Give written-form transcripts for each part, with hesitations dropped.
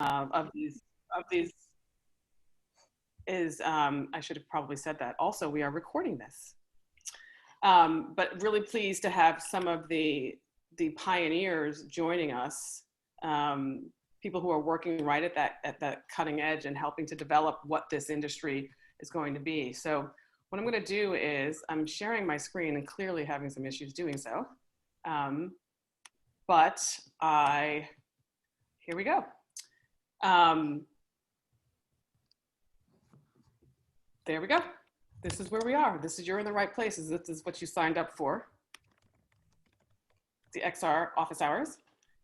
of these is, I should have probably said that. Also, we are recording this. But really pleased to have some of the pioneers joining us, people who are working right at that cutting edge and helping to develop what this industry is going to be. So what I'm going to do is I'm sharing my screen and clearly having some issues doing so. Here we go. There we go. This is where we are. You're in the right places. This is what you signed up for. The XR office hours,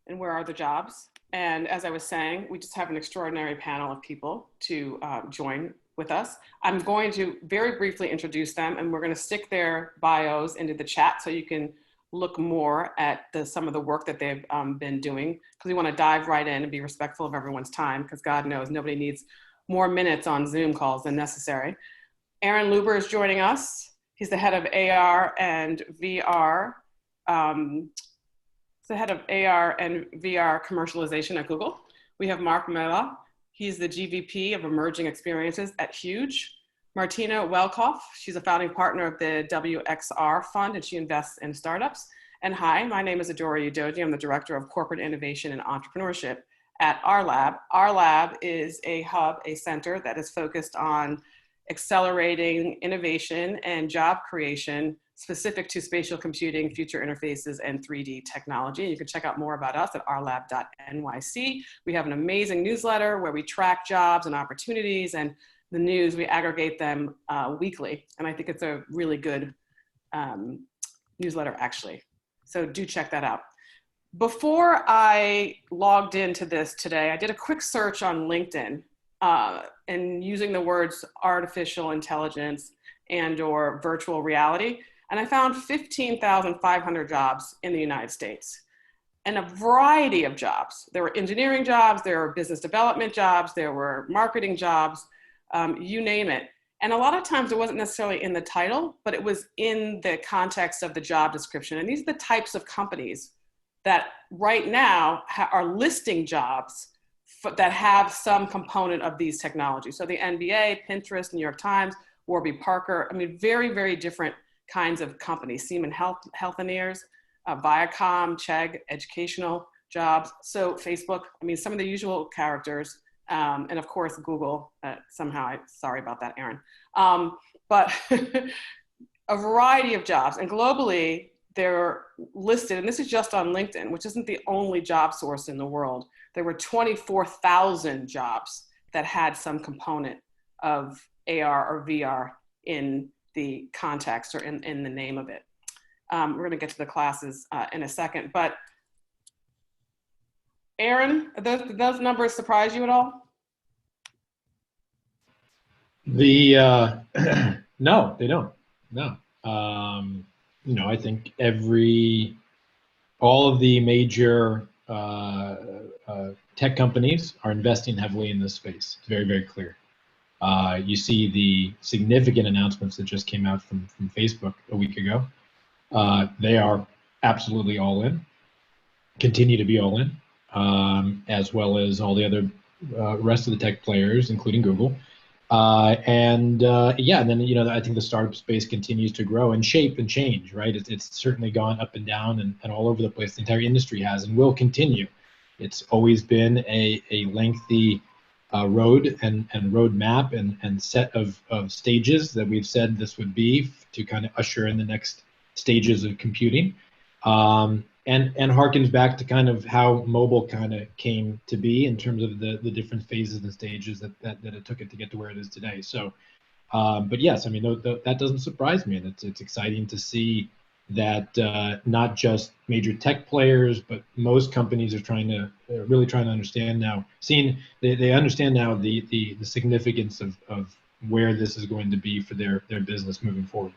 and where are the jobs? And as I was saying, we just have an extraordinary panel of people to join with us. I'm going to very briefly introduce them, and we're going to stick their bios into the chat so you can look more at some of the work that they've been doing, because we want to dive right in and be respectful of everyone's time, because God knows nobody needs more minutes on Zoom calls than necessary. Aaron Luber is joining us. He's the head of AR and VR. The head of AR and VR commercialization at Google. We have Marc Maleh. He's the GVP of Emerging Experiences at Huge. Martina Welkhoff, she's a founding partner of the WXR Fund, and she invests in startups. And hi, my name is Adaora Udoji. I'm the Director of Corporate Innovation and Entrepreneurship at RLab. RLab is a hub, a center that is focused on accelerating innovation and job creation specific to spatial computing, future interfaces, and 3D technology. You can check out more about us at rlab.nyc. We have an amazing newsletter where we track jobs and opportunities, and the news, we aggregate them weekly. And I think it's a really good newsletter, actually. So do check that out. Before I logged into this today, I did a quick search on LinkedIn and using the words artificial intelligence and/or virtual reality. And I found 15,500 jobs in the United States, and a variety of jobs. There were engineering jobs, there were business development jobs, there were marketing jobs, you name it. And a lot of times it wasn't necessarily in the title, but it was in the context of the job description. And these are the types of companies that right now are listing jobs that have some component of these technologies. So the NBA, Pinterest, New York Times, Warby Parker, I mean, very, very different kinds of companies. Siemens Healthineers, Viacom, Chegg, educational jobs. So Facebook, I mean, some of the usual characters, and of course, Google, sorry about that, Aaron. But a variety of jobs, and globally, they're listed, and this is just on LinkedIn, which isn't the only job source in the world. There were 24,000 jobs that had some component of AR or VR in the context or in the name of it. We're gonna get to the classes in a second, but Aaron, those numbers surprise you at all? No, they don't, no. You know, I think all of the major tech companies are investing heavily in this space. It's very, very clear. You see the significant announcements that just came out from Facebook a week ago. They are absolutely all in, continue to be all in, as well as all the other rest of the tech players, including Google. Yeah, and then, you know, I think the startup space continues to grow and shape and change, right? It's certainly gone up and down and all over the place. The entire industry has and will continue. It's always been a lengthy road and roadmap and set of stages that we've said this would be to kind of usher in the next stages of computing. And harkens back to kind of how mobile kind of came to be in terms of the different phases and stages that it took it to get to where it is today. So, but yes, I mean, that doesn't surprise me. And it's exciting to see that not just major tech players, but most companies are really trying to understand now, they understand now the significance of where this is going to be for their business moving forward.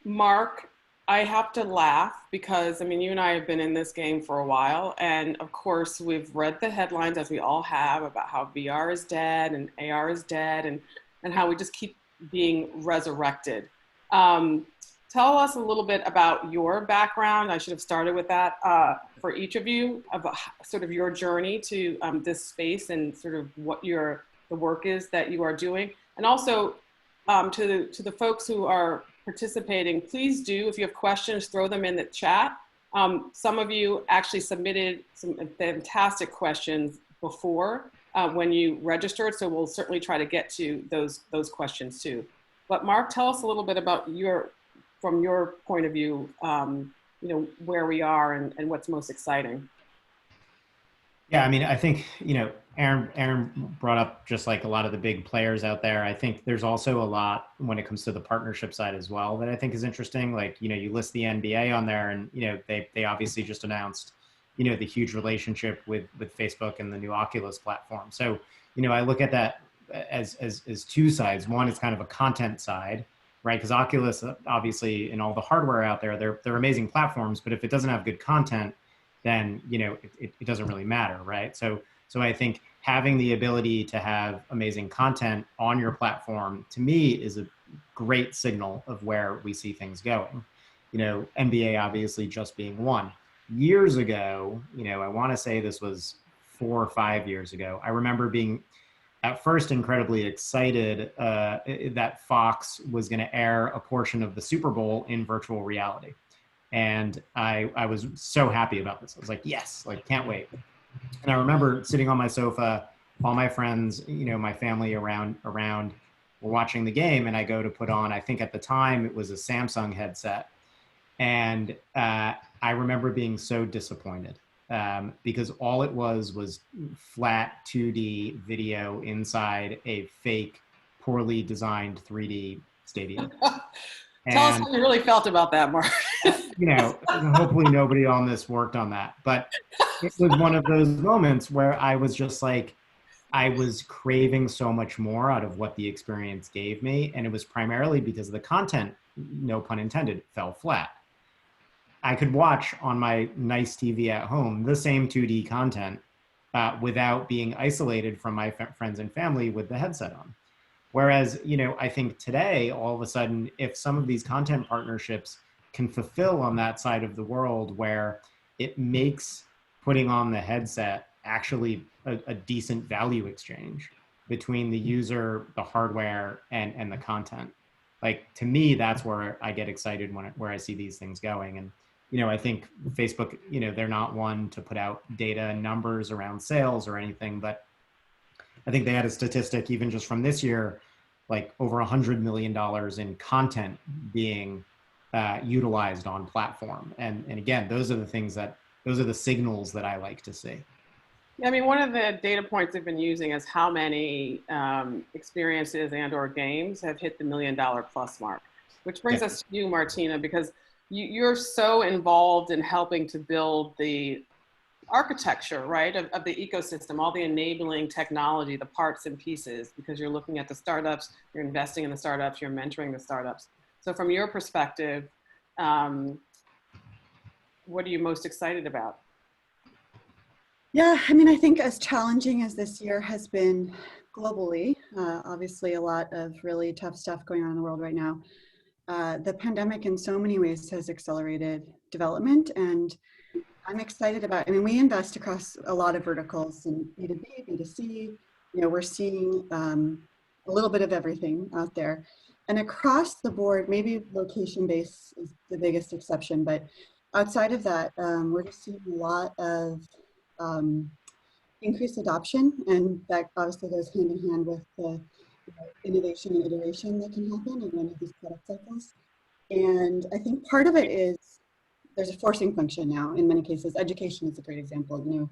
Marc, I have to laugh because, I mean, you and I have been in this game for a while. And of course, we've read the headlines, as we all have, about how VR is dead and AR is dead and how we just keep being resurrected. Tell us a little bit about your background. I should have started with that. for each of you about sort of your journey to this space and sort of what the work is that you are doing. And also to the folks who are participating, please do, if you have questions, throw them in the chat. Some of you actually submitted some fantastic questions before when you registered, so we'll certainly try to get to those questions too. But Marc, tell us a little bit about from your point of view, you know, where we are and what's most exciting. Yeah, I mean, I think, you know, Aaron brought up just like a lot of the big players out there. I think there's also a lot when it comes to the partnership side as well that I think is interesting. Like, you know, you list the NBA on there, and, you know, they obviously just announced, you know, the huge relationship with Facebook and the new Oculus platform. So, you know, I look at that as two sides. One is kind of a content side, right? Because Oculus, obviously, and all the hardware out there, they're amazing platforms, but if it doesn't have good content, then, you know, it doesn't really matter, right? So I think having the ability to have amazing content on your platform, to me, is a great signal of where we see things going. You know, NBA obviously just being one. Years ago, you know, I want to say this was 4 or 5 years ago, I remember being at first incredibly excited that Fox was going to air a portion of the Super Bowl in virtual reality. And I was so happy about this. I was like, yes, like, can't wait. And I remember sitting on my sofa, all my friends, you know, my family around were watching the game, and I go to put on, I think at the time it was a Samsung headset. And I remember being so disappointed because all it was flat 2D video inside a fake, poorly designed 3D stadium. Tell us how you really felt about that, Marc. You know, hopefully nobody on this worked on that, but it was one of those moments where I was just like, I was craving so much more out of what the experience gave me. And it was primarily because the content, no pun intended, fell flat. I could watch on my nice TV at home the same 2D content without being isolated from my friends and family with the headset on. Whereas, you know, I think today, all of a sudden, if some of these content partnerships can fulfill on that side of the world where it makes putting on the headset actually a decent value exchange between the user, the hardware, and the content. Like, to me, that's where I get excited where I see these things going. And, you know, I think Facebook, you know, they're not one to put out data and numbers around sales or anything, but I think they had a statistic even just from this year, like over $100 million in content being utilized on platform. And again, those are the signals that I like to see. Yeah, I mean, one of the data points they've been using is how many experiences and/or games have hit the $1 million plus mark, which brings us to you, Martina, because you're so involved in helping to build the architecture, right, of the ecosystem, all the enabling technology, the parts and pieces, because you're looking at the startups, you're investing in the startups, you're mentoring the startups. So from your perspective, what are you most excited about? Yeah, I mean, I think as challenging as this year has been globally, obviously a lot of really tough stuff going on in the world right now. The pandemic in so many ways has accelerated development, and I'm excited about, I mean, we invest across a lot of verticals in B2B, B2C, you know, we're seeing a little bit of everything out there. And across the board, maybe location-based is the biggest exception, but outside of that, we're just seeing a lot of increased adoption, and that obviously goes hand in hand with the innovation and iteration that can happen in many of these product cycles. And I think part of it is there's a forcing function now in many cases. Education is a great example. You know,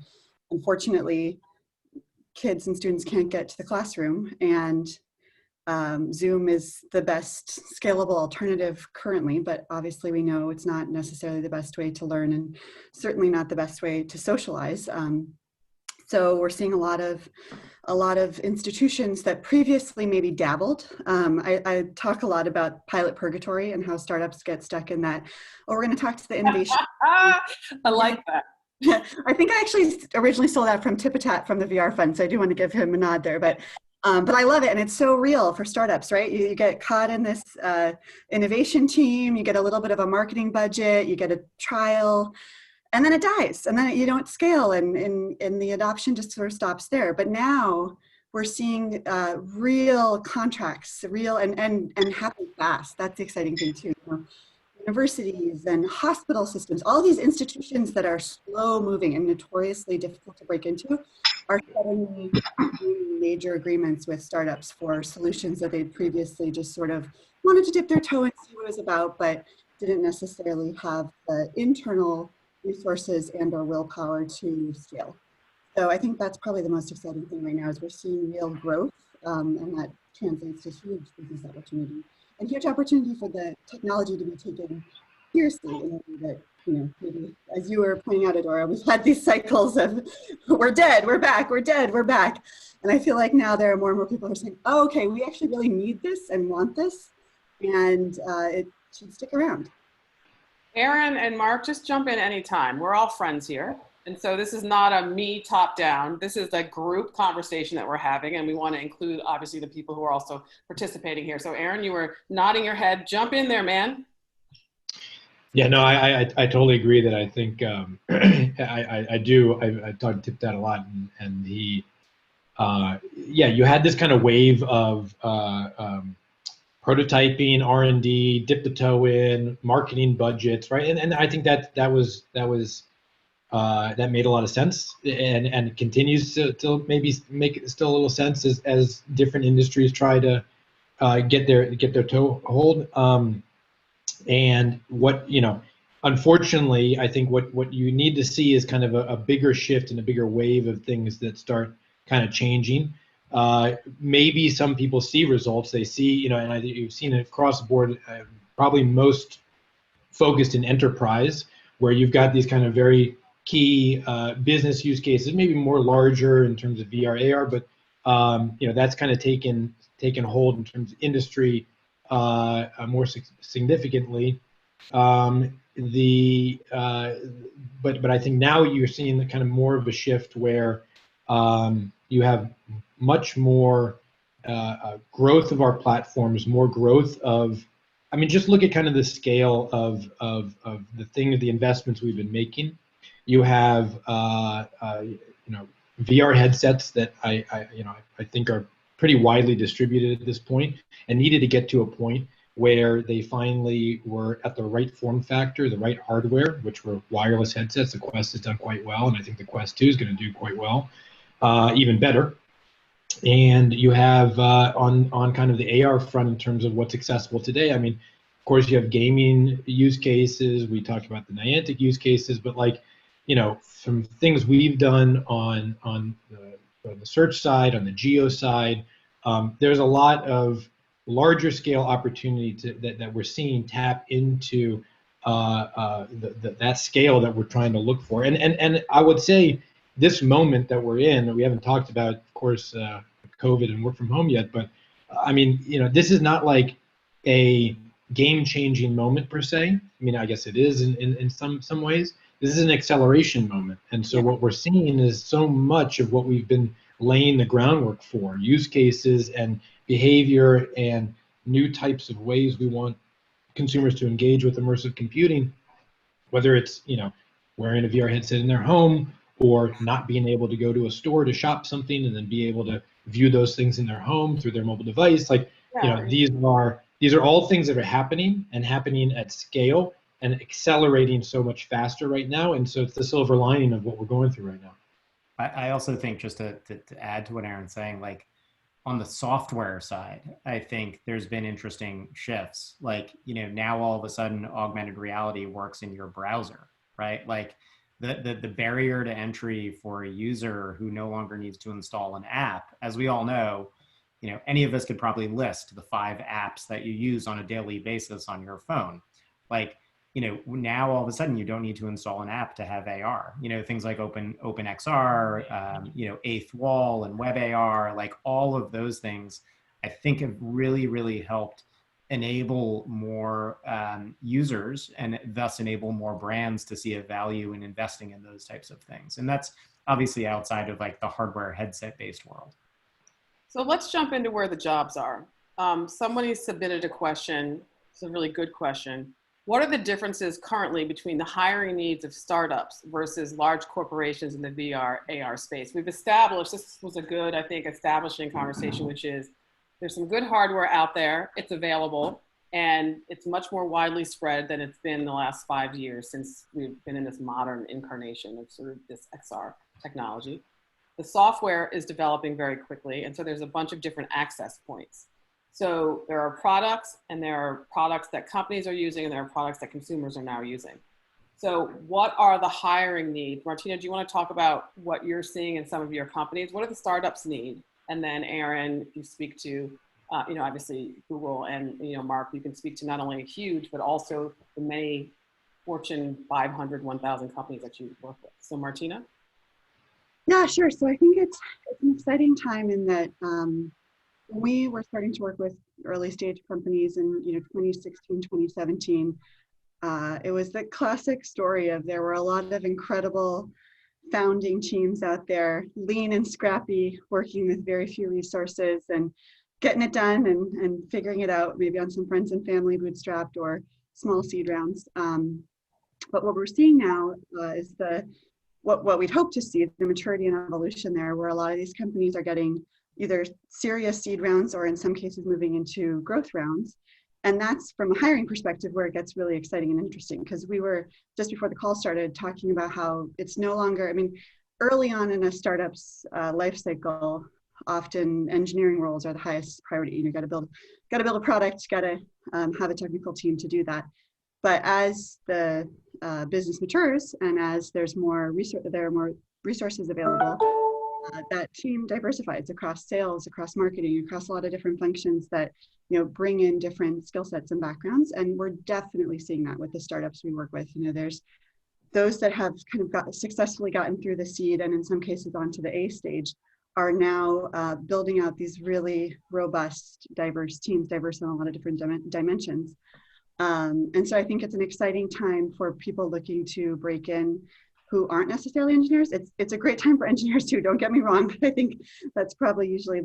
unfortunately, kids and students can't get to the classroom, and Zoom is the best scalable alternative currently, but obviously we know it's not necessarily the best way to learn, and certainly not the best way to socialize. So we're seeing a lot of institutions that previously maybe dabbled. I talk a lot about pilot purgatory and how startups get stuck in that. Oh, we're going to talk to the innovation. I like that. I think I actually originally stole that from Tipatat from the VR Fund, so I do want to give him a nod there. But I love it, and it's so real for startups, right? You get caught in this innovation team, you get a little bit of a marketing budget, you get a trial, and then it dies, and then you don't scale, and the adoption just sort of stops there. But now we're seeing real contracts, real and happen fast. That's the exciting thing too. You know, universities and hospital systems, all these institutions that are slow moving and notoriously difficult to break into, are suddenly doing major agreements with startups for solutions that they'd previously just sort of wanted to dip their toe and see what it was about, but didn't necessarily have the internal resources and or willpower to scale. So I think that's probably the most exciting thing right now is we're seeing real growth, and that translates to huge business opportunity and huge opportunity for the technology to be taken seriously in a way that, you know, maybe as you were pointing out, Adaora, we've had these cycles of we're dead, we're back, we're dead, we're back. And I feel like now there are more and more people who are saying, oh, okay, we actually really need this and want this, and it should stick around. Aaron and Marc, just jump in anytime. We're all friends here. And so this is not a me top down. This is a group conversation that we're having. And we want to include, obviously, the people who are also participating here. So Aaron, you were nodding your head. Jump in there, man. Yeah, no, I totally agree that I think I do. I talked to Tip that a lot, and he, yeah, you had this kind of wave of prototyping, R&D, dip the toe in, marketing budgets, right? And I think that made a lot of sense, and continues to maybe make still a little sense as different industries try to get their toehold. And what, you know, unfortunately, I think what you need to see is kind of a bigger shift and a bigger wave of things that start kind of changing. Maybe some people see results, they see, you know, and you've seen it across the board, probably most focused in enterprise, where you've got these kind of very key business use cases, maybe more larger in terms of VR, AR, but you know, that's kind of taken hold in terms of industry more significantly. But I think now you're seeing the kind of more of a shift where you have much more growth of our platforms, more growth of, I mean, just look at kind of the scale of the investments we've been making. You have you know, VR headsets that I think are pretty widely distributed at this point, and needed to get to a point where they finally were at the right form factor, the right hardware, which were wireless headsets. The Quest has done quite well, and I think the Quest 2 is going to do quite well, even better. And you have on kind of the AR front in terms of what's accessible today. I mean, of course, you have gaming use cases. We talked about the Niantic use cases, but like, you know, from things we've done on the search side, on the geo side, there's a lot of larger scale opportunity that we're seeing tap into that scale that we're trying to look for. And I would say this moment that we're in, that we haven't talked about, of course, COVID and work from home yet, but I mean, you know, this is not like a game-changing moment per se. I mean, I guess it is in some ways. This is an acceleration moment. And so what we're seeing is so much of what we've been laying the groundwork for, use cases and behavior and new types of ways we want consumers to engage with immersive computing, whether it's, you know, wearing a VR headset in their home, or not being able to go to a store to shop something and then be able to view those things in their home through their mobile device. Like, you know, these are all things that are happening at scale and accelerating so much faster right now. And so it's the silver lining of what we're going through right now. I also think, just to add to what Aaron's saying, like on the software side, I think there's been interesting shifts. Like, you know, now all of a sudden augmented reality works in your browser, right? Like the barrier to entry for a user who no longer needs to install an app, as we all know, you know, any of us could probably list the 5 apps that you use on a daily basis on your phone. Like, you know, now all of a sudden you don't need to install an app to have AR. You know, things like OpenXR, you know, Eighth Wall and Web AR, like all of those things, I think have really, really helped enable more users, and thus enable more brands to see a value in investing in those types of things. And that's obviously outside of like the hardware headset based world. So let's jump into where the jobs are. Somebody submitted a question. It's a really good question. what are the differences currently between the hiring needs of startups versus large corporations in the VR, AR space? We've established, this was a good, I think, establishing conversation, which is there's some good hardware out there, it's available, and it's much more widely spread than it's been in the last 5 years since we've been in this modern incarnation of sort of this XR technology. The software is developing very quickly, and so there's a bunch of different access points. So there are products, and there are products that companies are using, and there are products that consumers are now using. So what are the hiring needs? Martina, do you want to talk about what you're seeing in some of your companies? What do the startups need? And then Aaron, you speak to, obviously Google, and Marc, you can speak to not only Huge, but also the many Fortune 500, 1,000 companies that you work with. So Martina? Yeah, sure. So I think it's an exciting time in that we were starting to work with early stage companies in 2016, 2017. It was the classic story of there were a lot of incredible founding teams out there, lean and scrappy, working with very few resources and getting it done and figuring it out, maybe on some friends and family bootstrapped or small seed rounds. But what we're seeing now is what we'd hope to see, the maturity and evolution there, where a lot of these companies are getting either serious seed rounds or in some cases moving into growth rounds. And that's from a hiring perspective where it gets really exciting and interesting, because we were just before the call started talking about how it's no longer, early on in a startup's life cycle, often engineering roles are the highest priority. You got to build a product, got to have a technical team to do that. But as the business matures and as there are more resources available, that team diversifies across sales, across marketing, across a lot of different functions that bring in different skill sets and backgrounds. And we're definitely seeing that with the startups we work with. There's those that have kind of successfully gotten through the seed and in some cases onto the A stage are now building out these really robust, diverse teams, diverse in a lot of different dimensions. And so I think it's an exciting time for people looking to break in who aren't necessarily engineers. It's a great time for engineers too, don't get me wrong, but I think that's probably usually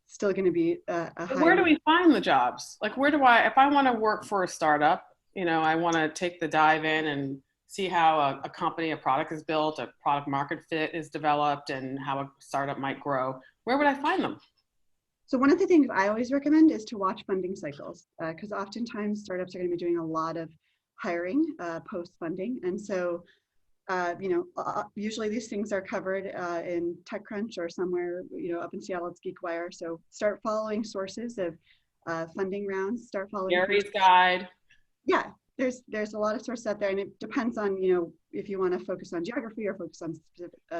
still going to be a high. Where do we find the jobs? Like, if I want to work for a startup, I want to take the dive in and see how a company, a product is built, a product market fit is developed, and how a startup might grow. Where would I find them? So one of the things I always recommend is to watch funding cycles, because oftentimes startups are going to be doing a lot of hiring post-funding. And so usually these things are covered in TechCrunch or somewhere, up in Seattle, it's GeekWire. So start following sources of funding rounds, start following Gary's Guide. Yeah, there's a lot of sources out there, and it depends on, if you want to focus on geography or focus on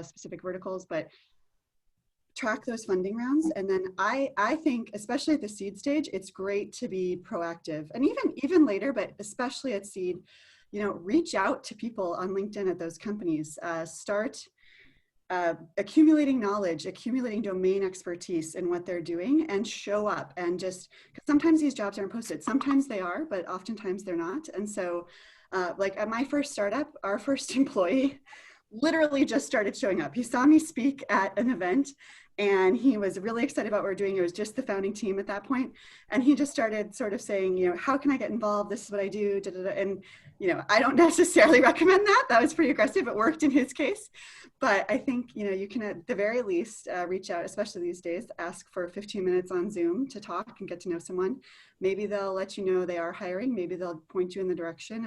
specific verticals, but track those funding rounds. And then I think, especially at the seed stage, it's great to be proactive, and even later, but especially at seed, reach out to people on LinkedIn at those companies, start accumulating knowledge, accumulating domain expertise in what they're doing, and show up. And just, because sometimes these jobs aren't posted, sometimes they are, but oftentimes they're not. And so like at my first startup, our first employee literally just started showing up. He saw me speak at an event and he was really excited about what we're doing. It was just the founding team at that point. And he just started sort of saying, how can I get involved? This is what I do. Da, da, da. And, I don't necessarily recommend that. That was pretty aggressive. It worked in his case. But I think, you can at the very least reach out, especially these days, ask for 15 minutes on Zoom to talk and get to know someone. Maybe they'll let you know they are hiring. Maybe they'll point you in the direction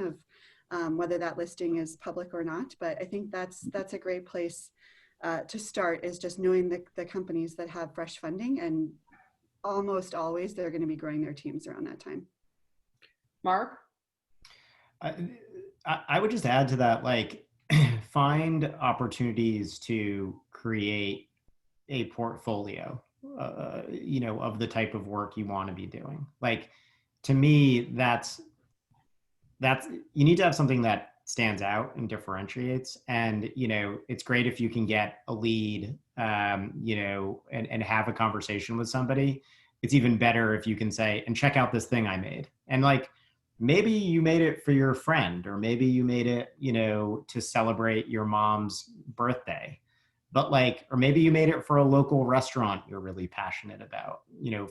of whether that listing is public or not. But I think that's a great place to start, is just knowing the companies that have fresh funding, and almost always they're going to be growing their teams around that time. Marc? I would just add to that, find opportunities to create a portfolio, of the type of work you want to be doing. To me, that's you need to have something that stands out and differentiates. And, it's great if you can get a lead, and have a conversation with somebody. It's even better if you can say, and check out this thing I made. And maybe you made it for your friend, or maybe you made it, to celebrate your mom's birthday, but or maybe you made it for a local restaurant you're really passionate about,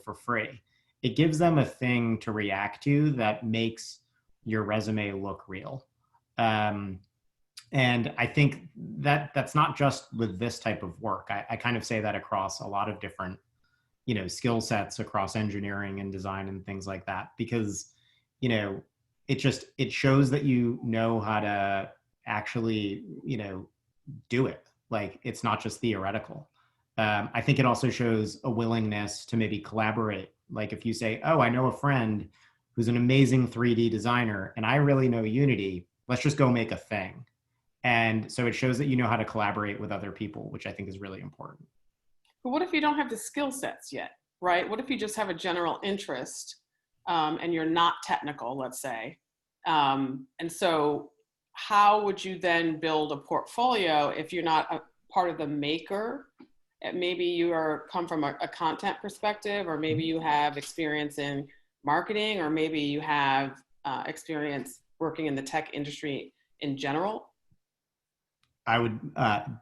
for free. It gives them a thing to react to that makes your resume look real. And I think that that's not just with this type of work. I kind of say that across a lot of different, skill sets across engineering and design and things like that, because, it shows that you know how to actually, do it. Like, it's not just theoretical. I think it also shows a willingness to maybe collaborate. Like if you say, oh, I know a friend who's an amazing 3D designer and I really know Unity, let's just go make a thing. And so it shows that you know how to collaborate with other people, which I think is really important. But what if you don't have the skill sets yet, right? What if you just have a general interest and you're not technical, let's say? And so how would you then build a portfolio if you're not a part of the maker? Maybe you come from a content perspective, or maybe you have experience in marketing, or maybe you have experience working in the tech industry in general. I would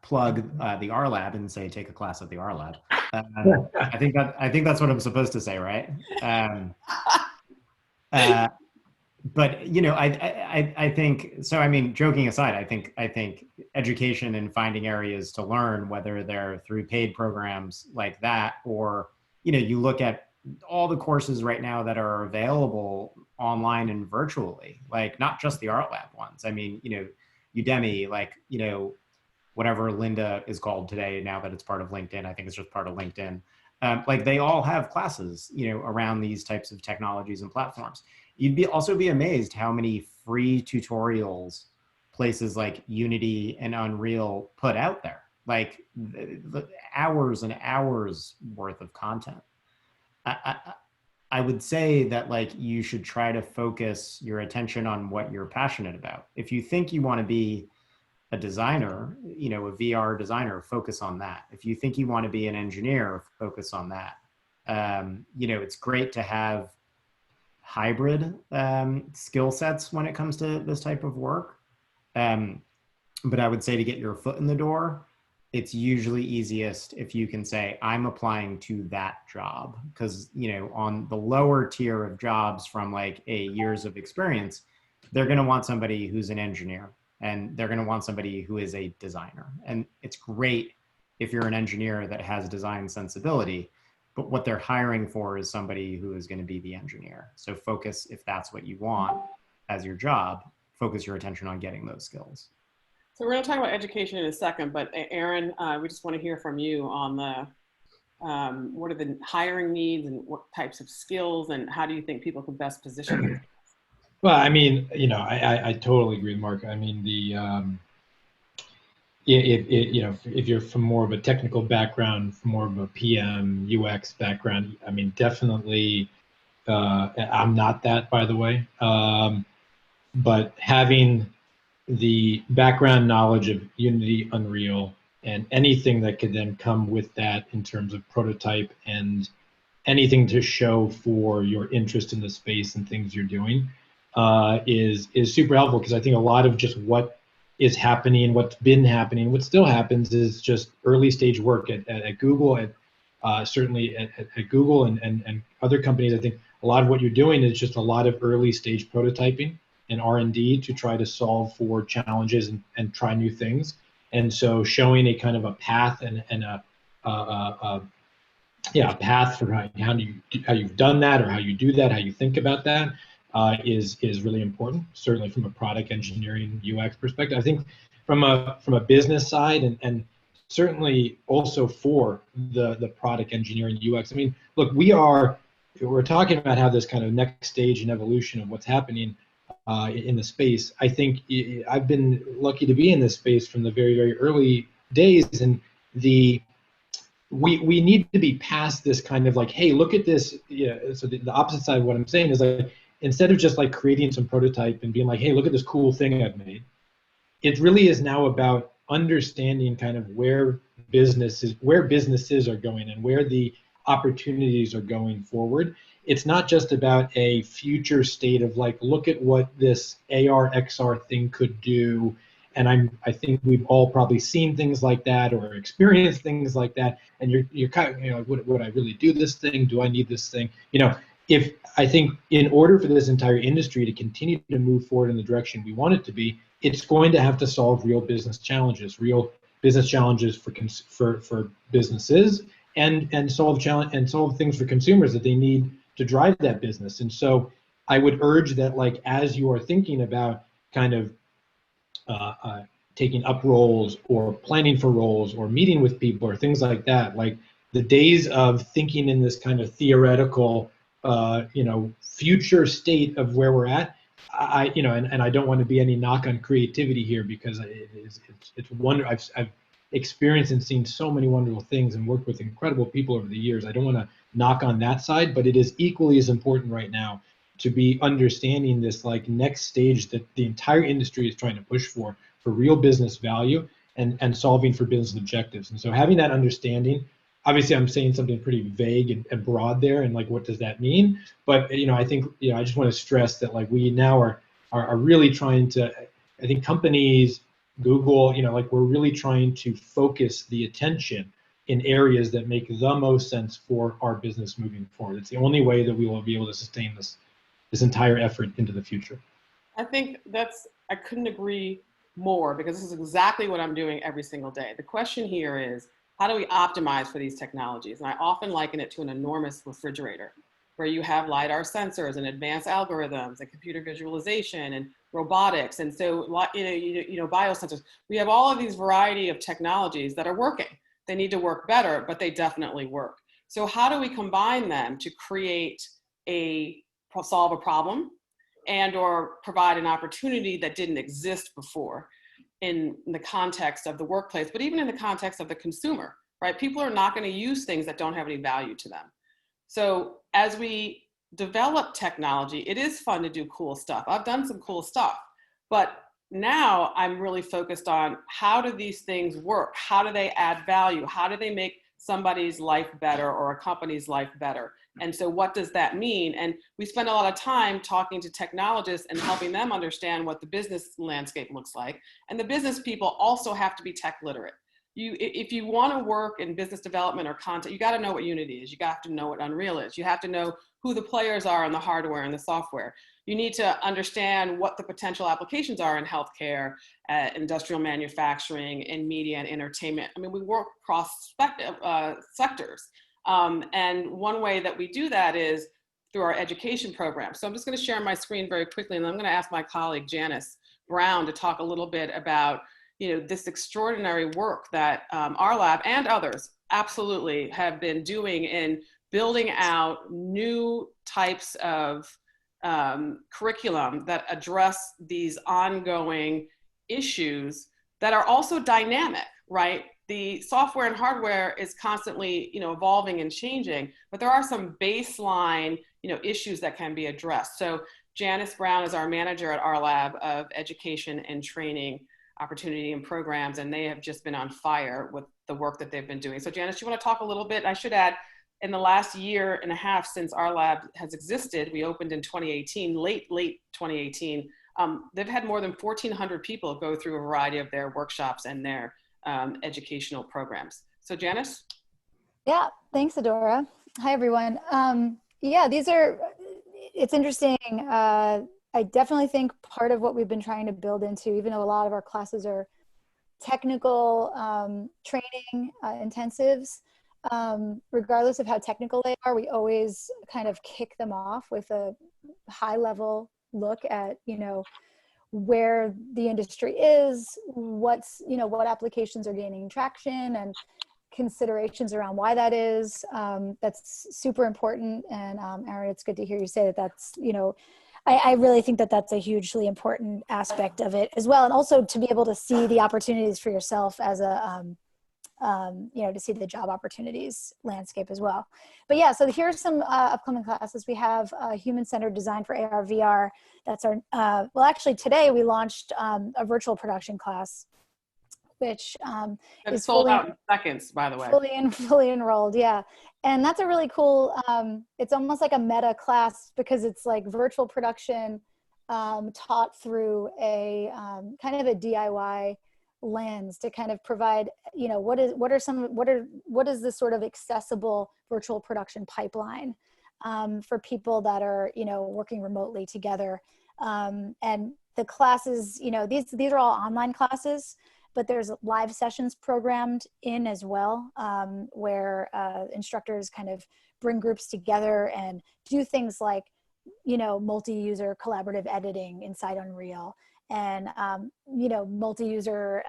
plug the RLab and say, take a class at the RLab. I think that's what I'm supposed to say, right? But I think so. I mean, joking aside, I think education and finding areas to learn, whether they're through paid programs like that, or you look at all the courses right now that are available online and virtually, like not just the RLab ones. I mean, Udemy, like, whatever Linda is called today, now that it's part of LinkedIn, I think it's just part of LinkedIn. Like they all have classes, around these types of technologies and platforms. You'd also be amazed how many free tutorials places like Unity and Unreal put out there, like the hours and hours worth of content. I would say that like you should try to focus your attention on what you're passionate about. If you think you want to be a designer, a VR designer, focus on that. If you think you want to be an engineer, focus on that. It's great to have hybrid skill sets when it comes to this type of work. But I would say to get your foot in the door, it's usually easiest if you can say, I'm applying to that job. Because, on the lower tier of jobs from like years of experience, they're going to want somebody who's an engineer, and they're going to want somebody who is a designer. And it's great if you're an engineer that has design sensibility, but what they're hiring for is somebody who is going to be the engineer. So focus, if that's what you want as your job, focus your attention on getting those skills. So we're going to talk about education in a second, but Aaron, we just want to hear from you on what are the hiring needs and what types of skills, and how do you think people could best position them? Well, I mean, I totally agree with Marc. I mean, if you're from more of a technical background, from more of a PM, UX background, I mean, definitely, I'm not that, by the way, but having the background knowledge of Unity, Unreal, and anything that could then come with that in terms of prototype and anything to show for your interest in the space and things you're doing is super helpful, because I think a lot of just what is happening, what's been happening, what still happens is just early stage work at Google, certainly at Google and other companies. I think a lot of what you're doing is just a lot of early stage prototyping and R&D to try to solve for challenges and try new things. And so showing a kind of a path and a path for how you've done that, or how you do that, how you think about that, is really important, certainly from a product engineering UX perspective. I think from a business side, and certainly also for the product engineering UX. I mean, look, we're talking about how this kind of next stage and evolution of what's happening in the space. I think I've been lucky to be in this space from the very, very early days, and we need to be past this kind of like, hey, look at this. So the opposite side of what I'm saying is like, instead of just like creating some prototype and being like, hey, look at this cool thing I've made, it really is now about understanding kind of where businesses are going and where the opportunities are going forward. It's not just about a future state of like, look at what this AR, XR thing could do. And I think we've all probably seen things like that or experienced things like that. And you're kind of, would I really do this thing? Do I need this thing? if I think in order for this entire industry to continue to move forward in the direction we want it to be, it's going to have to solve real business challenges for businesses, and solve things for consumers that they need to drive that business. And so I would urge that, like, as you are thinking about kind of taking up roles or planning for roles or meeting with people or things like that, like the days of thinking in this kind of theoretical, future state of where we're at, and I don't want to be any knock on creativity here, because it's wonder. I've experienced and seen so many wonderful things and worked with incredible people over the years. I don't want to knock on that side, but it is equally as important right now to be understanding this, like, next stage that the entire industry is trying to push for real business value and solving for business objectives. And so having that understanding, obviously I'm saying something pretty vague and broad there, and like, what does that mean? But I think, I just want to stress that, like, we now are really trying to, I think companies, Google, like, we're really trying to focus the attention in areas that make the most sense for our business moving forward. It's the only way that we will be able to sustain this entire effort into the future. I think I couldn't agree more, because this is exactly what I'm doing every single day. The question here is, how do we optimize for these technologies? And I often liken it to an enormous refrigerator, where you have LiDAR sensors and advanced algorithms and computer visualization and robotics. And so, biosensors. We have all of these variety of technologies that are working. They need to work better, but they definitely work. So how do we combine them to solve a problem and or provide an opportunity that didn't exist before in the context of the workplace, but even in the context of the consumer, right? People are not going to use things that don't have any value to them. So as we develop technology, it is fun to do cool stuff. I've done some cool stuff, but now I'm really focused on, how do these things work? How do they add value? How do they make somebody's life better or a company's life better? And so what does that mean? And we spend a lot of time talking to technologists and helping them understand what the business landscape looks like. And the business people also have to be tech literate. If you want to work in business development or content, you got to know what Unity is. You got to know what Unreal is. You have to know who the players are in the hardware and the software. You need to understand what the potential applications are in healthcare, industrial manufacturing, and media and entertainment. I mean, we work across sectors. And one way that we do that is through our education program. So I'm just going to share my screen very quickly, and I'm going to ask my colleague Janice Brown to talk a little bit about this extraordinary work that RLab and others absolutely have been doing in building out new types of curriculum that address these ongoing issues that are also dynamic, right? The software and hardware is constantly, evolving and changing, but there are some baseline, issues that can be addressed. So Janice Brown is our manager at RLab of education and training opportunity and programs, and they have just been on fire with the work that they've been doing. So Janice, you want to talk a little bit? I should add, in the last year and a half since RLab has existed, we opened in 2018, late 2018, they've had more than 1,400 people go through a variety of their workshops and their educational programs. So Janice? Yeah, thanks, Adaora. Hi, everyone. It's interesting. I definitely think part of what we've been trying to build into, even though a lot of our classes are technical training intensives, regardless of how technical they are, we always kind of kick them off with a high level look at, where the industry is, what applications are gaining traction, and considerations around why that is. That's super important. And Aaron, it's good to hear you say that that's, I really think that that's a hugely important aspect of it as well. And also to be able to see the opportunities for yourself as a, to see the job opportunities landscape as well. But yeah, so here's some upcoming classes. We have human-centered design for AR, VR. That's our, actually today we launched a virtual production class, which is sold out in seconds, by the way. Fully enrolled, yeah. And that's a really cool, it's almost like a meta class, because it's like virtual production taught through a kind of a DIY lens to kind of provide, what is this sort of accessible virtual production pipeline for people that are, working remotely together. And the classes, these are all online classes, but there's live sessions programmed in as well, where instructors kind of bring groups together and do things like, multi-user collaborative editing inside Unreal, and, multi-user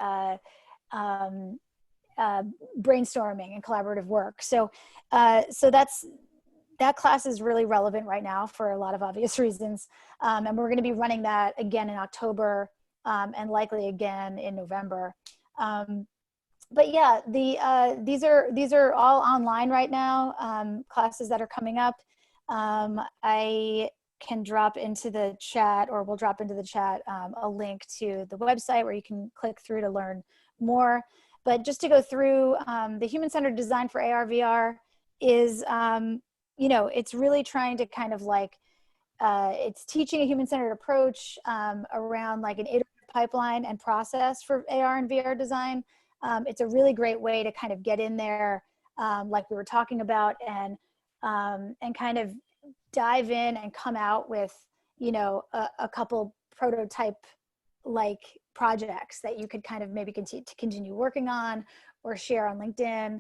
brainstorming and collaborative work. So that class is really relevant right now for a lot of obvious reasons. And we're going to be running that again in October, and likely again in November. But yeah, these are all online right now, classes that are coming up. I can drop into the chat, or we'll drop into the chat, a link to the website where you can click through to learn more. But just to go through, the human-centered design for AR VR is, it's really trying to kind of like, it's teaching a human-centered approach around like an iterative pipeline and process for AR and VR design. It's a really great way to kind of get in there, like we were talking about, and kind of dive in and come out with, a couple prototype like projects that you could kind of maybe continue working on or share on LinkedIn.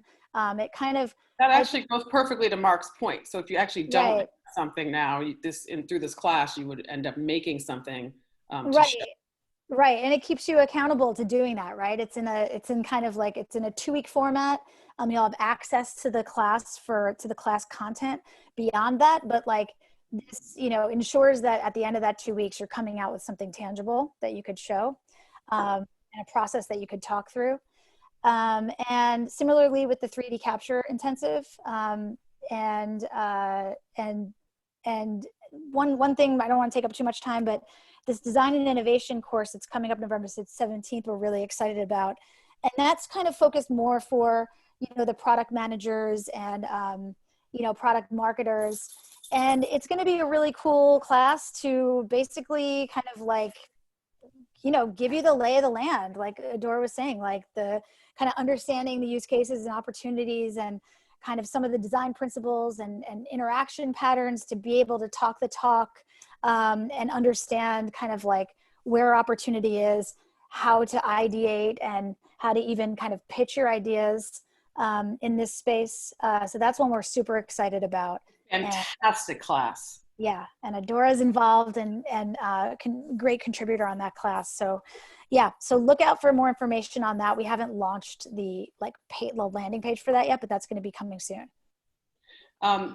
It kind of, that actually goes perfectly to Marc's point. So if you actually don't right. make something now, through this class, you would end up making something. Right. Right. And it keeps you accountable to doing that, right? It's in a 2-week format. You'll have access to the class to the class content beyond that. But like this, ensures that at the end of that 2 weeks, you're coming out with something tangible that you could show, and a process that you could talk through. And similarly with the 3D capture intensive, and one thing, I don't want to take up too much time, but this design and innovation course that's coming up November 17th, we're really excited about. And that's kind of focused more for, the product managers and, product marketers. And it's going to be a really cool class to basically kind of like, give you the lay of the land, like Adaora was saying, like the kind of understanding the use cases and opportunities and kind of some of the design principles and interaction patterns to be able to talk the talk, and understand kind of like where opportunity is, how to ideate, and how to even kind of pitch your ideas in this space. So that's one we're super excited about. Fantastic class. Yeah, and Adora's involved and great contributor on that class. So yeah, so look out for more information on that. We haven't launched the landing page for that yet, but that's going to be coming soon.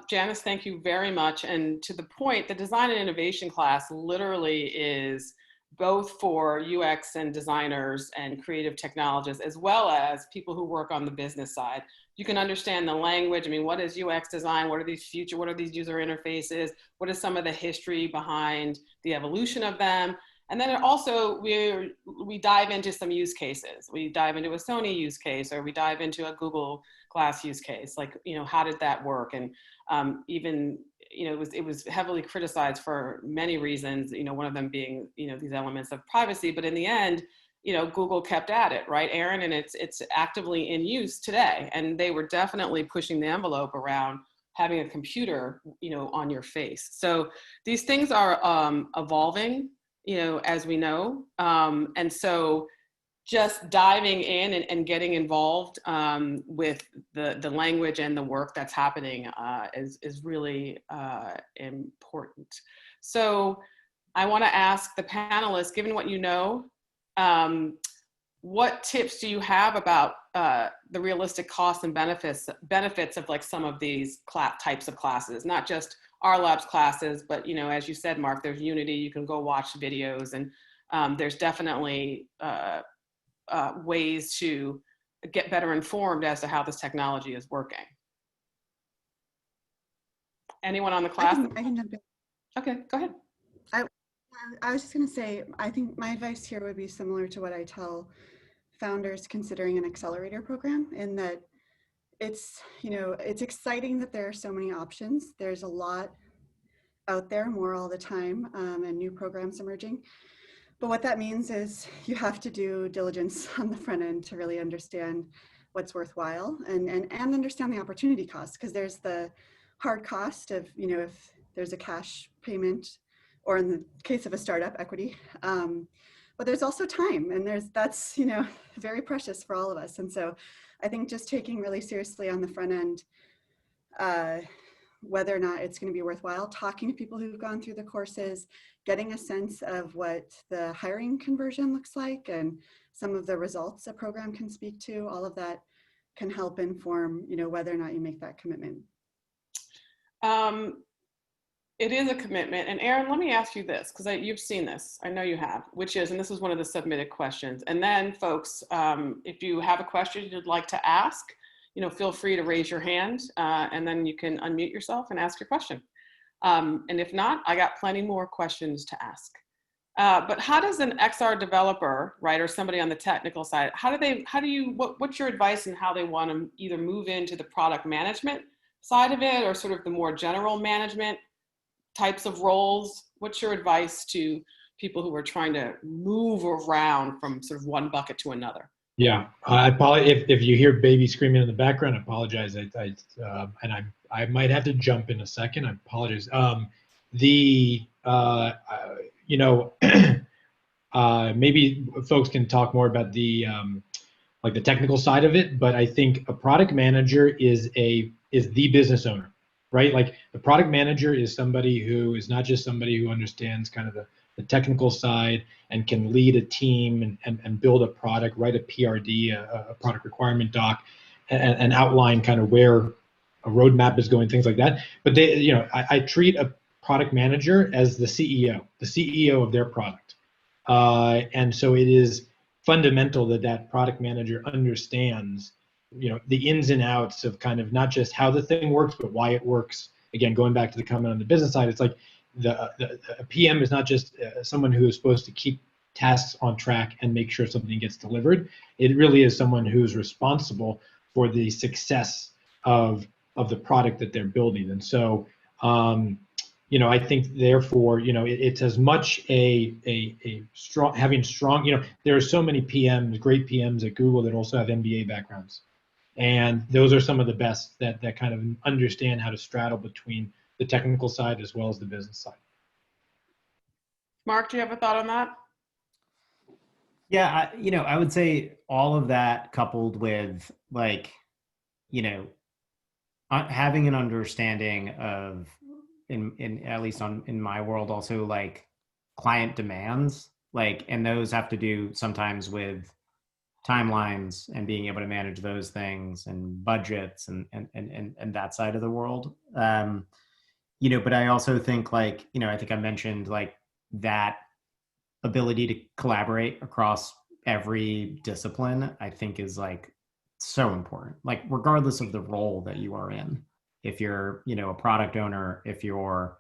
Janice, thank you very much. And to the point, the design and innovation class literally is both for UX and designers and creative technologists, as well as people who work on the business side. You can understand the language. I mean, what is UX design? What are these user interfaces? What is some of the history behind the evolution of them? And then also we dive into some use cases. We dive into a Sony use case, or we dive into a Google Glass use case. Like, how did that work? And even, it was heavily criticized for many reasons, one of them being, these elements of privacy. But in the end, Google kept at it, right, Aaron? And it's actively in use today. And they were definitely pushing the envelope around having a computer, on your face. So these things are evolving, as we know. And so just diving in and getting involved with the language and the work that's happening is really important. So I want to ask the panelists, given what you know, what tips do you have about the realistic costs and benefits of like some of these types of classes, not just RLab's classes, but as you said, Marc, there's Unity, you can go watch videos, and there's definitely ways to get better informed as to how this technology is working. Anyone on the class? I can jump in. Okay, go ahead. I was just going to say, I think my advice here would be similar to what I tell founders considering an accelerator program, in that it's exciting that there are so many options. There's a lot out there, more all the time, and new programs emerging. But what that means is you have to do diligence on the front end to really understand what's worthwhile and understand the opportunity cost, because there's the hard cost of, if there's a cash payment, or in the case of a startup, equity. But there's also time, and that's very precious for all of us. And so I think just taking really seriously on the front end, whether or not it's going to be worthwhile, talking to people who've gone through the courses, getting a sense of what the hiring conversion looks like and some of the results a program can speak to, all of that can help inform, whether or not you make that commitment. It is a commitment. And Aaron, let me ask you this, because you've seen this, I know you have, which is, and this is one of the submitted questions. And then folks, if you have a question you'd like to ask, feel free to raise your hand, and then you can unmute yourself and ask your question. And if not, I got plenty more questions to ask. But how does an XR developer, right, or somebody on the technical side, what's your advice on how they want to either move into the product management side of it, or sort of the more general management types of roles? What's your advice to people who are trying to move around from sort of one bucket to another? Yeah, I apologize if you hear baby screaming in the background. I apologize. I might have to jump in a second. I apologize. Maybe folks can talk more about the like the technical side of it, but I think a product manager is the business owner, right? Like the product manager is somebody who is not just somebody who understands kind of the technical side and can lead a team and build a product, write a PRD, a product requirement doc, and outline kind of where a roadmap is going, things like that. But I treat a product manager as the CEO of their product. And so it is fundamental that product manager understands, the ins and outs of kind of not just how the thing works, but why it works. Again, going back to the comment on the business side, it's like the PM is not just someone who is supposed to keep tasks on track and make sure something gets delivered. It really is someone who's responsible for the success of the product that they're building. And so, I think therefore, it's as much a strong, having strong, there are so many PMs, great PMs at Google that also have MBA backgrounds. And those are some of the best that kind of understand how to straddle between the technical side as well as the business side. Marc, do you have a thought on that? Yeah, I would say all of that coupled with having an understanding of, in at least in my world, also like client demands, and those have to do sometimes with timelines and being able to manage those things and budgets and that side of the world. But I also think I think I mentioned that ability to collaborate across every discipline, I think is so important, regardless of the role that you are in. If you're, a product owner, if you're,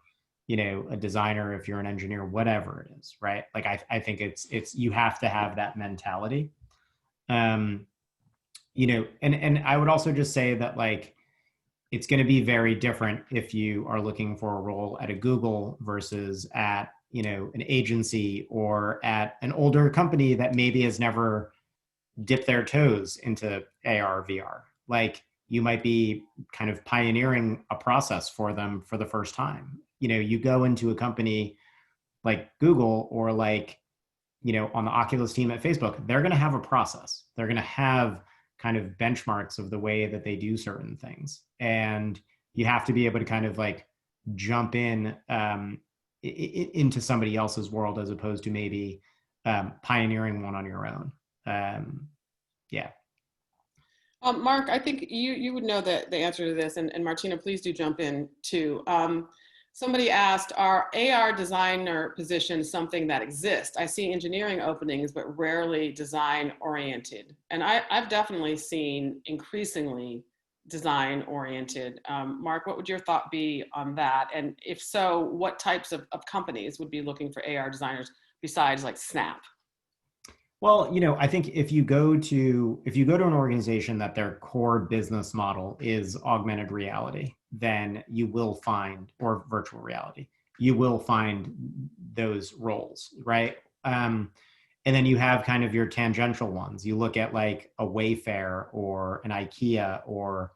a designer, if you're an engineer, whatever it is, right? I think it's, you have to have that mentality. And I would also just say that it's going to be very different if you are looking for a role at a Google versus at, an agency or at an older company that maybe has never dipped their toes into AR, VR. You might be kind of pioneering a process for them for the first time. You go into a company like Google or on the Oculus team at Facebook, they're going to have a process. They're going to have kind of benchmarks of the way that they do certain things. And you have to be able to kind of jump in into somebody else's world as opposed to maybe pioneering one on your own. Yeah. Marc, I think you would know the answer to this, and Martina, please do jump in too. Somebody asked, are AR designer positions something that exists? I see engineering openings, but rarely design oriented. And I've definitely seen increasingly design oriented. Marc, what would your thought be on that? And if so, what types of companies would be looking for AR designers besides Snap? Well, I think if you go to an organization that their core business model is augmented reality, then you will find, or virtual reality, you will find those roles, right? And then you have kind of your tangential ones. You look at a Wayfair or an IKEA or,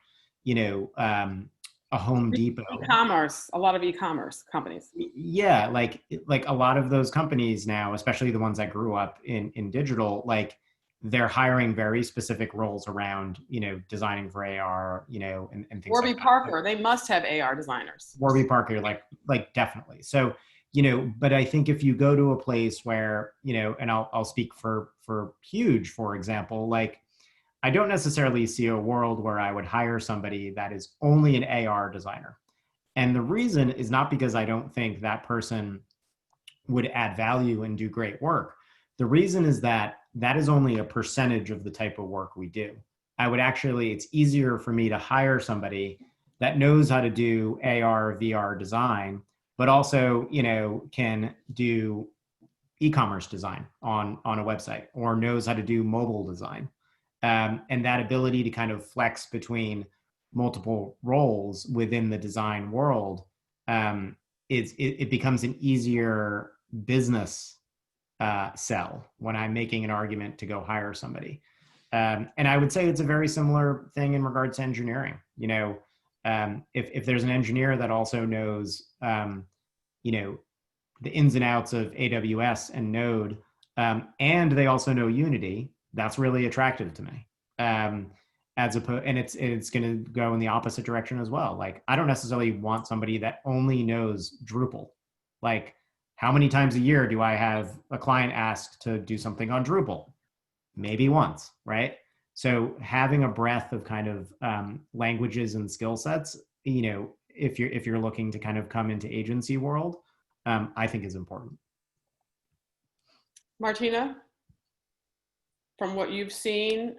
a a Home Depot. E-commerce, a lot of e-commerce companies. Yeah, like a lot of those companies now, especially the ones that grew up in digital, like they're hiring very specific roles around, designing for AR, and things Warby like that. Parker, they must have AR designers. Warby Parker, like definitely. So, but I think if you go to a place where, and I'll speak for Huge, for example, like I don't necessarily see a world where I would hire somebody that is only an AR designer. And the reason is not because I don't think that person would add value and do great work. The reason is that is only a percentage of the type of work we do. It's easier for me to hire somebody that knows how to do AR, VR design, but also, can do e-commerce design on a website, or knows how to do mobile design. And that ability to kind of flex between multiple roles within the design world, it becomes an easier business sell when I'm making an argument to go hire somebody. And I would say it's a very similar thing in regards to engineering. If there's an engineer that also knows, the ins and outs of AWS and Node, and they also know Unity, that's really attractive to me. And it's going to go in the opposite direction as well. Like, I don't necessarily want somebody that only knows Drupal. Like, how many times a year do I have a client ask to do something on Drupal? Maybe once, right? So having a breadth of kind of languages and skill sets, if you're looking to kind of come into agency world, I think is important. Martina, from what you've seen,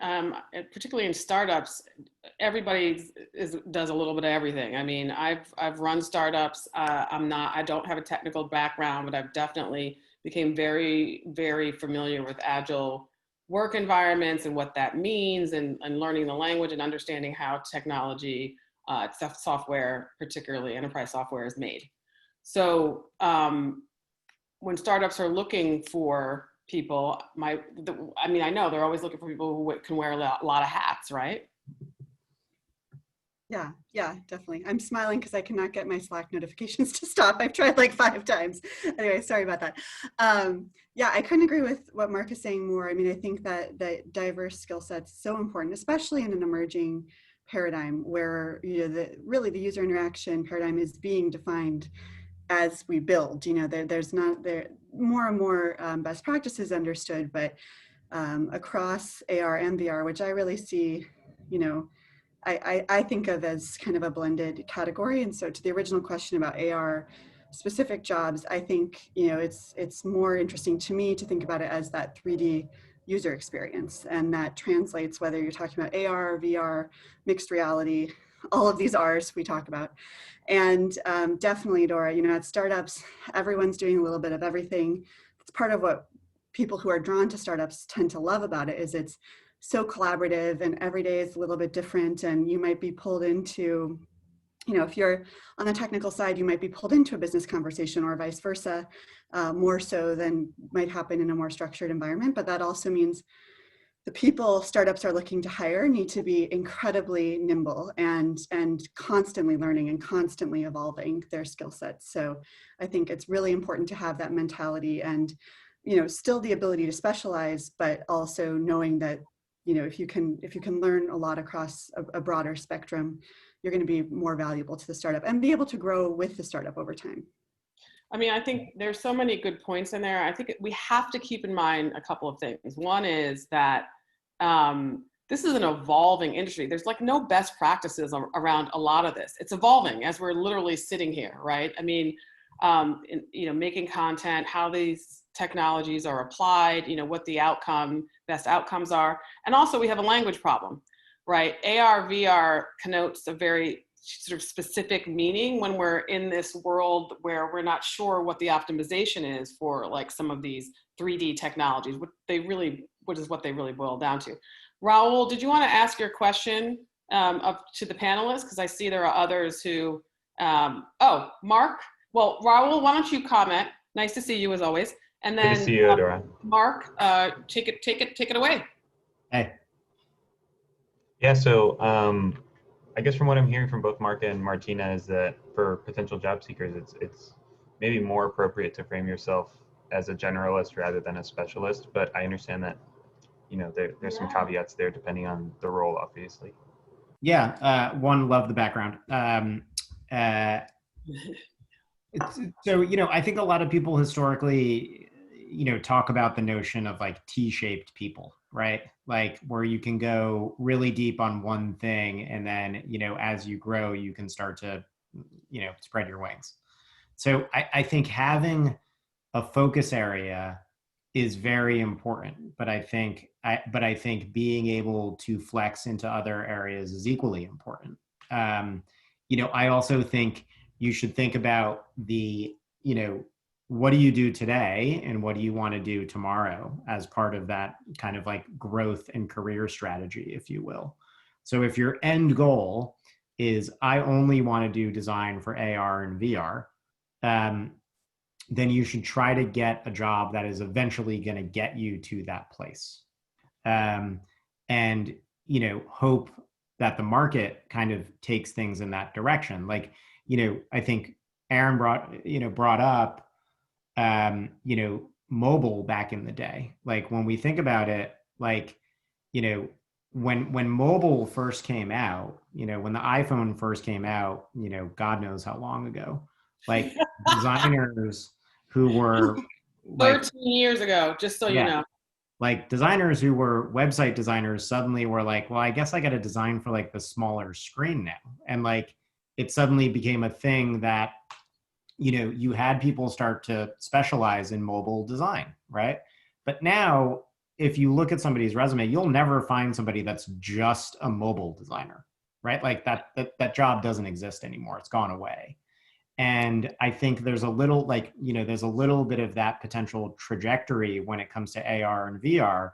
particularly in startups, everybody does a little bit of everything. I mean, I've run startups. I don't have a technical background, but I've definitely became very, very familiar with agile work environments and what that means, and learning the language and understanding how technology, software, particularly enterprise software, is made. So when startups are looking for people, I know they're always looking for people who can wear a lot of hats, right? Yeah, definitely. I'm smiling because I cannot get my Slack notifications to stop. I've tried like 5 times. Anyway, sorry about that. Yeah, I couldn't agree with what Marc is saying more. I mean, I think that diverse skill sets is so important, especially in an emerging paradigm where the user interaction paradigm is being defined as we build. There's more and more best practices understood, but across AR and VR, which I really see, I think of as kind of a blended category. And so to the original question about AR specific jobs, I think, it's more interesting to me to think about it as that 3D user experience. And that translates whether you're talking about AR, VR, mixed reality, all of these R's we talk about. And definitely, Dora, at startups, everyone's doing a little bit of everything. It's part of what people who are drawn to startups tend to love about it, is it's so collaborative and every day is a little bit different. And you might be pulled into, if you're on the technical side, you might be pulled into a business conversation or vice versa, more so than might happen in a more structured environment. But that also means the people startups are looking to hire need to be incredibly nimble and constantly learning and constantly evolving their skill sets. So I think it's really important to have that mentality and, still the ability to specialize, but also knowing that, if you can learn a lot across a broader spectrum, you're going to be more valuable to the startup and be able to grow with the startup over time. I mean, I think there's so many good points in there. I think we have to keep in mind a couple of things. One is that this is an evolving industry. There's like no best practices around a lot of this. It's evolving as we're literally sitting here, right? I mean, making content, how these technologies are applied, what the best outcomes are. And also we have a language problem, right? AR, VR connotes a very sort of specific meaning when we're in this world where we're not sure what the optimization is for like some of these 3D technologies, what is what they really boil down to. Raul, did you want to ask your question to the panelists? Because I see there are others who, Marc. Well, Raul, why don't you comment? Nice to see you as always. And then good to see you, Adaora. Marc, take it away. Hey. Yeah, so I guess from what I'm hearing from both Marc and Martina is that for potential job seekers, it's maybe more appropriate to frame yourself as a generalist rather than a specialist. But I understand that, you know, there's some caveats there depending on the role, obviously. Yeah, one, love the background. So, you know, I think a lot of people historically, you know, talk about the notion of like T-shaped people, right? Like where you can go really deep on one thing, and then, you know, as you grow, you can start to, you know, spread your wings. So I think having a focus area is very important, but I think being able to flex into other areas is equally important. You know, I also think you should think about the, you know, what do you do today and what do you want to do tomorrow as part of that kind of like growth and career strategy, if you will. So if your end goal is I only want to do design for AR and VR, then you should try to get a job that is eventually going to get you to that place. And, you know, hope that the market kind of takes things in that direction. Like, you know, I think Aaron brought up, you know, mobile back in the day. Like when we think about it, like, you know, when mobile first came out, you know, when the iPhone first came out, you know, God knows how long ago, like designers who were like 13 years ago, just so you know. Like designers who were website designers suddenly were like, well, I guess I got to design for like the smaller screen now. And like, it suddenly became a thing that, you know, you had people start to specialize in mobile design, right? But now, if you look at somebody's resume, you'll never find somebody that's just a mobile designer, right? Like that job doesn't exist anymore. It's gone away. And I think there's a little like, you know, there's a little bit of that potential trajectory when it comes to AR and VR,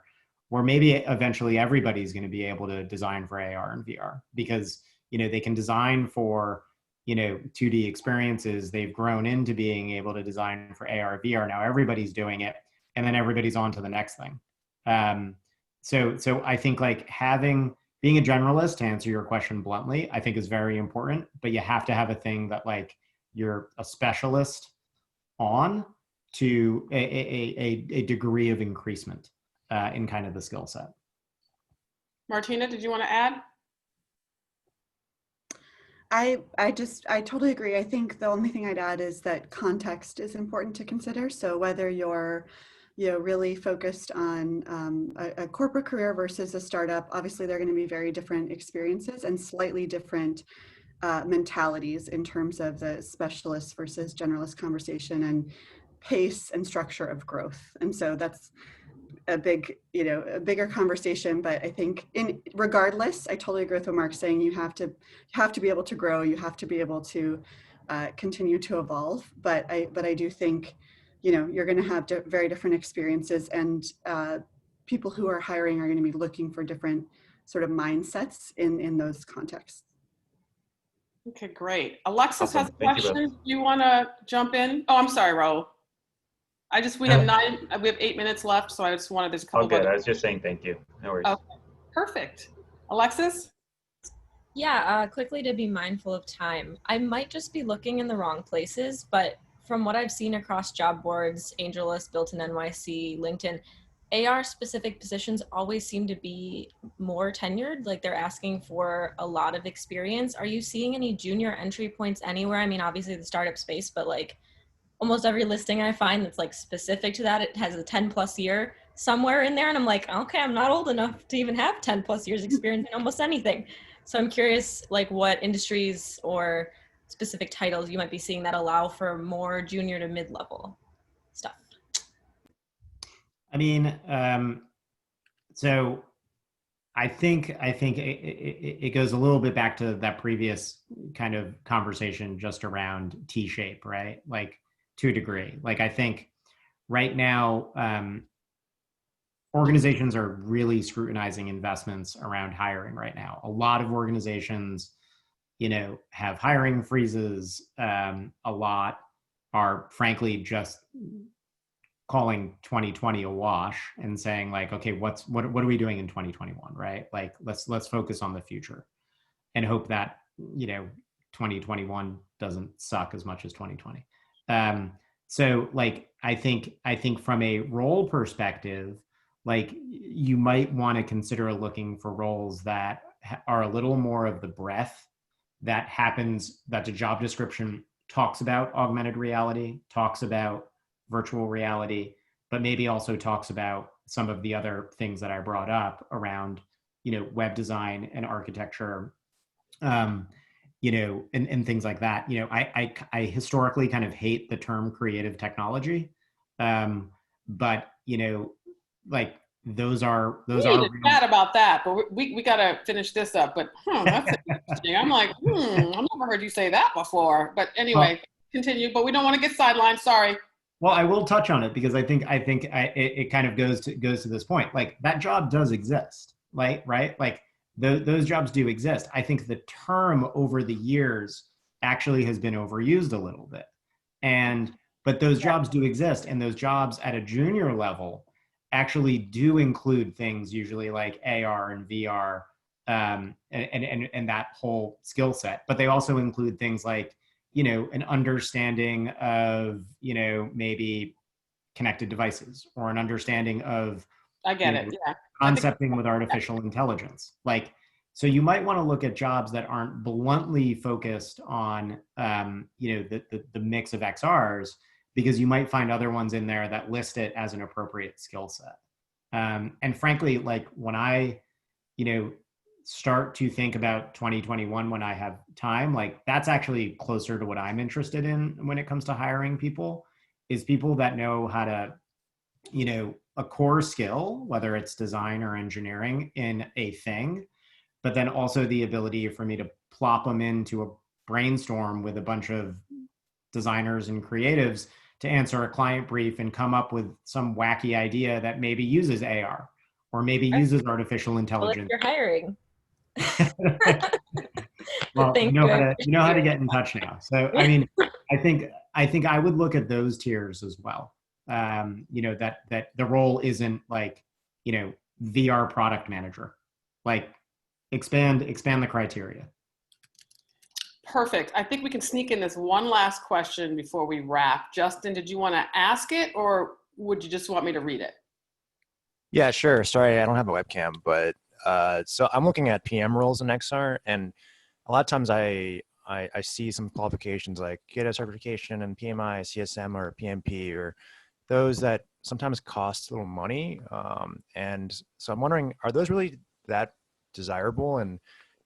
where maybe eventually everybody's going to be able to design for AR and VR because, you know, they can design for, you know, 2D experiences. They've grown into being able to design for AR, VR. Now everybody's doing it, and then everybody's on to the next thing. So I think like being a generalist, to answer your question bluntly, I think is very important, but you have to have a thing that like you're a specialist on to a degree of increasement in kind of the skill set. Martina, did you want to add? I totally agree. I think the only thing I'd add is that context is important to consider. So whether you're, you know, really focused on a corporate career versus a startup, obviously they're going to be very different experiences and slightly different mentalities in terms of the specialist versus generalist conversation and pace and structure of growth. And so that's a bigger conversation. But I think regardless, I totally agree with what Marc's saying. You have to be able to grow. You have to be able to continue to evolve. But I do think, you know, you're going to have very different experiences, and people who are hiring are going to be looking for different sort of mindsets in those contexts. Okay, great. Alexis Awesome. has a question. You Do you want to jump in? Oh, I'm sorry, Raul. We have 8 minutes left, so I just wanted this couple. Oh, good. I was just saying thank you. No worries. Okay, perfect. Alexis? Yeah, quickly to be mindful of time. I might just be looking in the wrong places, but from what I've seen across job boards, AngelList, Built-in NYC, LinkedIn, AR specific positions always seem to be more tenured, like they're asking for a lot of experience. Are you seeing any junior entry points anywhere? I mean, obviously the startup space, but like almost every listing I find that's like specific to that, it has a 10+ year somewhere in there. And I'm like, okay, I'm not old enough to even have 10+ years experience in almost anything. So I'm curious like what industries or specific titles you might be seeing that allow for more junior to mid-level stuff. I mean, so I think it goes a little bit back to that previous kind of conversation just around T-shape, right? Like to a degree. Like I think right now, organizations are really scrutinizing investments around hiring right now. A lot of organizations, you know, have hiring freezes. A lot are frankly just calling 2020 a wash and saying like, okay, what are we doing in 2021, right? Like let's focus on the future. and hope that, 2021 doesn't suck as much as 2020. So like, I think from a role perspective, like you might want to consider looking for roles that are a little more of the breadth that happens, that the job description talks about augmented reality, talks about virtual reality, but maybe also talks about some of the other things that I brought up around, web design and architecture, and things like that. I historically kind of hate the term creative technology, but like those are we need to chat about that, but we got to finish this up. But that's interesting. I'm like, I've never heard you say that before. But anyway, continue. But we don't want to get sidelined. Sorry. Well, I will touch on it because I think it kind of goes to this point. Like that job does exist, right? Like those jobs do exist. I think the term over the years actually has been overused a little bit, but those jobs do exist, and those jobs at a junior level actually do include things usually like AR and VR, and that whole skill set. But they also include things like, an understanding of, maybe connected devices, or an understanding of, I get it. Yeah. Concepting with artificial intelligence. Like, so you might want to look at jobs that aren't bluntly focused on, the mix of XRs, because you might find other ones in there that list it as an appropriate skill set. And frankly, like when I, start to think about 2021 when I have time, like that's actually closer to what I'm interested in when it comes to hiring people, is people that know how to, a core skill, whether it's design or engineering in a thing, but then also the ability for me to plop them into a brainstorm with a bunch of designers and creatives to answer a client brief and come up with some wacky idea that maybe uses AR or maybe uses artificial intelligence. Well, if you're hiring. Well, you know how to get in touch now. So I mean, I think I would look at those tiers as well. That the role isn't like, VR product manager. Like expand the criteria. Perfect. I think we can sneak in this one last question before we wrap. Justin, did you want to ask it, or would you just want me to read it? Yeah, sure. Sorry, I don't have a webcam, but so I'm looking at PM roles in XR, and a lot of times I see some qualifications like get a certification in PMI, CSM, or PMP, or those that sometimes cost a little money. And so I'm wondering, are those really that desirable? And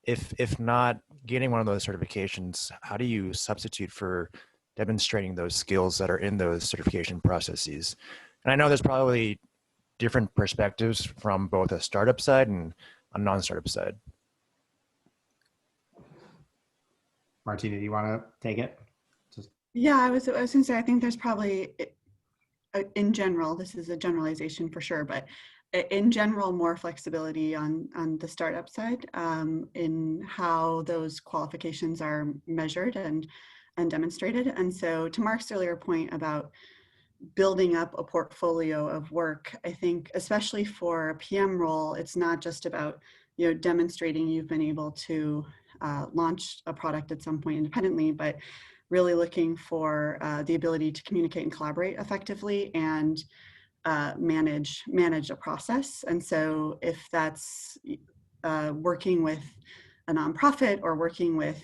if not, getting one of those certifications, how do you substitute for demonstrating those skills that are in those certification processes? And I know there's probably different perspectives from both a startup side and a non-startup side. Martina, do you want to take it? Yeah, I was going to say, I think there's probably, in general, this is a generalization for sure, but in general, more flexibility on the startup side in how those qualifications are measured and demonstrated. And so to Marc's earlier point about building up a portfolio of work, I think especially for a PM role, it's not just about demonstrating you've been able to launch a product at some point independently, but really looking for the ability to communicate and collaborate effectively and manage a process. And so if that's working with a nonprofit or working with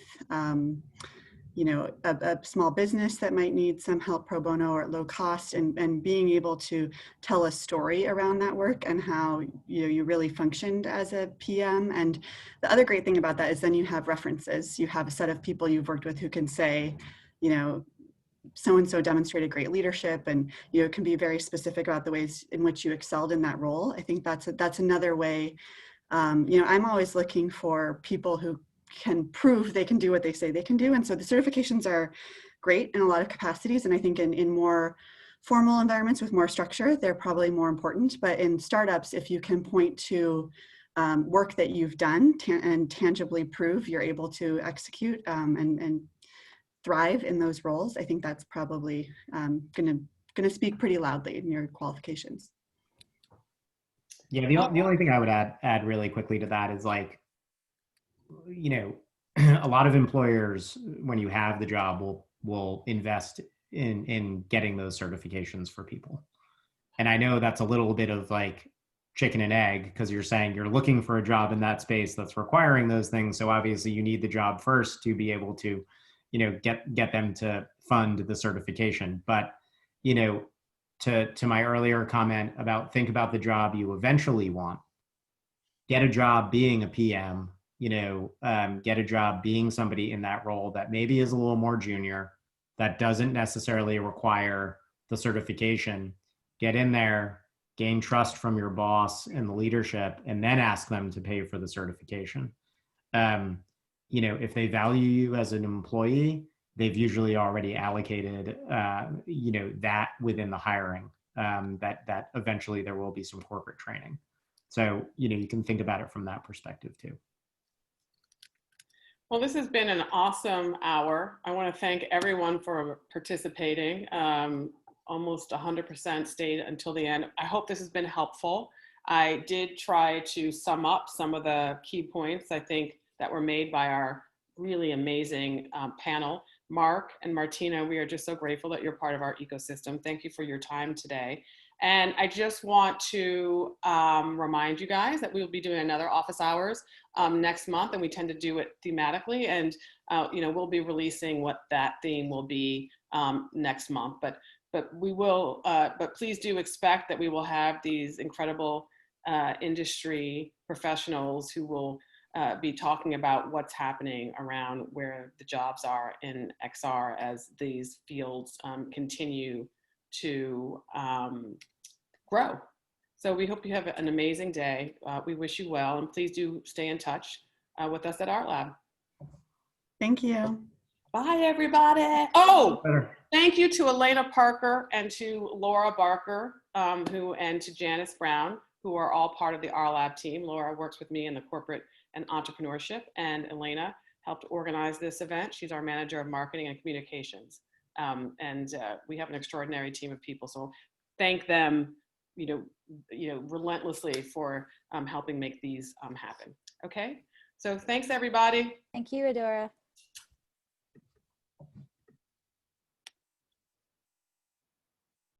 a small business that might need some help pro bono or at low cost, and being able to tell a story around that work and how you really functioned as a PM. And the other great thing about that is then you have references. You have a set of people you've worked with who can say, so-and-so demonstrated great leadership, and can be very specific about the ways in which you excelled in that role. I think that's another way. I'm always looking for people who can prove they can do what they say they can do. And so the certifications are great in a lot of capacities. And I think in more formal environments with more structure, they're probably more important. But in startups, if you can point to work that you've done and tangibly prove you're able to execute and thrive in those roles, I think that's probably going to speak pretty loudly in your qualifications. Yeah, the only thing I would add really quickly to that is like, a lot of employers, when you have the job, will invest in getting those certifications for people. And I know that's a little bit of like chicken and egg, because you're saying you're looking for a job in that space that's requiring those things. So obviously you need the job first to be able to, you know, get them to fund the certification. But, you know, to my earlier comment about think about the job you eventually want, get a job being a PM, you know, get a job being somebody in that role that maybe is a little more junior, that doesn't necessarily require the certification. Get in there, gain trust from your boss and the leadership, and then ask them to pay for the certification. You know, if they value you as an employee, they've usually already allocated, you know, that within the hiring, that eventually there will be some corporate training. So, you know, you can think about it from that perspective too. Well, this has been an awesome hour. I want to thank everyone for participating. Almost 100% stayed until the end. I hope this has been helpful. I did try to sum up some of the key points I think that were made by our really amazing panel. Marc and Martina, we are just so grateful that you're part of our ecosystem. Thank you for your time today. And I just want to remind you guys that we will be doing another office hours next month, and we tend to do it thematically. And you know, we'll be releasing what that theme will be next month. But we will. But please do expect that we will have these incredible industry professionals who will be talking about what's happening around where the jobs are in XR as these fields continue to grow. So we hope you have an amazing day. We wish you well, and please do stay in touch with us at RLab. Thank you. Bye, everybody. Oh, thank you to Elena Parker and to Laura Barker, and to Janice Brown, who are all part of the RLab team. Laura works with me in the corporate and entrepreneurship, and Elena helped organize this event. She's our manager of marketing and communications. We have an extraordinary team of people. So thank them, you know, relentlessly for helping make these happen. Okay. So thanks, everybody. Thank you, Adaora.